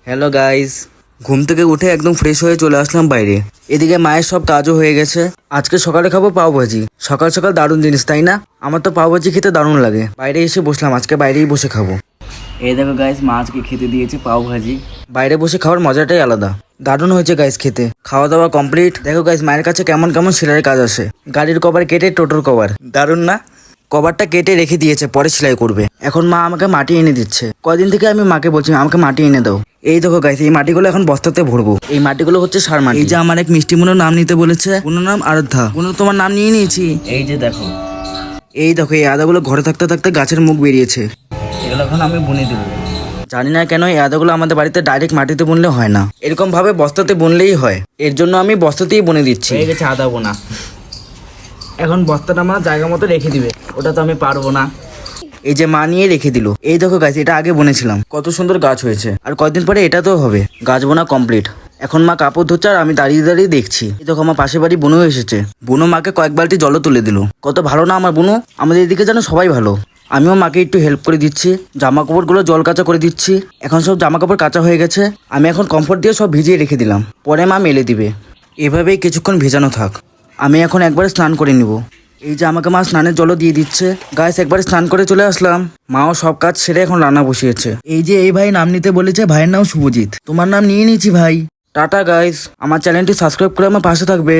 Hello guys, ঘুম থেকে উঠে একদম ফ্রেশ হয়ে চলে আসলাম বাইরে। এদিকে মায়ের সব কাজও হয়ে গেছে। আজকে সকালে খাবো পাওভাজি। সকাল সকাল দারুণ জিনিস তাই না? আমার তো পাওভাজি খেতে দারুণ লাগে। বাইরে এসে বসলাম, আজকে বাইরেই বসে খাবো। এই দেখো গাইস, মা আজকে খেতে দিয়েছে পাওভাজি। বাইরে বসে খাওয়ার মজাটাই আলাদা। দারুণ হয়েছে গাইস খেতে। খাওয়া দাওয়া কমপ্লিট। দেখো গাইস, মায়ের কাছে কেমন কেমন সেলাইয়ের কাজ আসে। গাড়ির কভার কেটে টোটোর কভার, দারুণ না? কভারটা কেটে রেখে দিয়েছে, পরে সেলাই করবে। এখন মা আমাকে মাটি এনে দিচ্ছে। কয়দিন থেকে আমি মাকে বলছি আমাকে মাটি এনে দাও। এই দেখো গাইস, এই মাটিগুলো এখন বস্তাতে ভরবো। এই মাটিগুলো হচ্ছে সার মাটি। এই যে আমার এক মিষ্টি বোনের নাম নিতে বলেছে, বোনের নাম আরাধ্যা। বোনের তোমার নাম নিয়ে নিয়েছি। এই যে দেখো, এই দেখো এই আদাগুলো ঘরে থাকতে থাকতে গাছের মুখ বেরিয়েছে। এগুলো এখন আমি বুনে দেবো। জানি না কেন এই আদাগুলো আমাদের বাড়িতে ডাইরেক্ট মাটিতে বুনলে হয় না, এরকম ভাবে বস্তাতে বুনলেই হয়। এর জন্য আমি বস্তাতেই বুনে দিচ্ছি। এই গেছে আদা বোনা। এখন বস্তাটা আমার জায়গা মতো রেখে দিবে, ওটা তো আমি পারবো না। এই যে মা নিয়ে রেখে দিল। এই দেখো গাছ, এটা আগে বুনেছিলাম, কত সুন্দর গাছ হয়েছে। আর কয়েকদিন পরে এটাতেও হবে। গাছ বোনা কমপ্লিট। এখন মা কাপড় ধুচ্ছে আর আমি দাঁড়িয়ে দাঁড়িয়ে দেখছি। এই দেখো আমার পাশের বাড়ি বুনু এসেছে। বুনু মাকে কয়েক বালতি জলও তুলে দিল। কত ভালো না আমার বুনু? আমাদের এদিকে যেন সবাই ভালো। আমিও মাকে একটু হেল্প করে দিচ্ছি, জামা কাপড়গুলো জল কাচা করে দিচ্ছি। এখন সব জামা কাপড় কাচা হয়ে গেছে। আমি এখন কমফোর্ট দিয়ে সব ভিজিয়ে রেখে দিলাম, পরে মা মেলে দিবে। এভাবেই কিছুক্ষণ ভেজানো থাক। আমি এখন একবারে স্নান করে নিব। এই যে আমাকে মা স্নানের জলও দিয়ে দিচ্ছে। গাইস, একবারে স্নান করে চলে আসলাম। মাও সব কাজ সেরে এখন রান্না বসিয়েছে। এই যে এই ভাই নাম নিতে বলেছে, ভাইয়ের নাম শুভজিৎ। তোমার নাম নিয়ে নিয়েছি ভাই। টাটা গাইস, আমার চ্যানেলটি সাবস্ক্রাইব করে আমার পাশে থাকবে।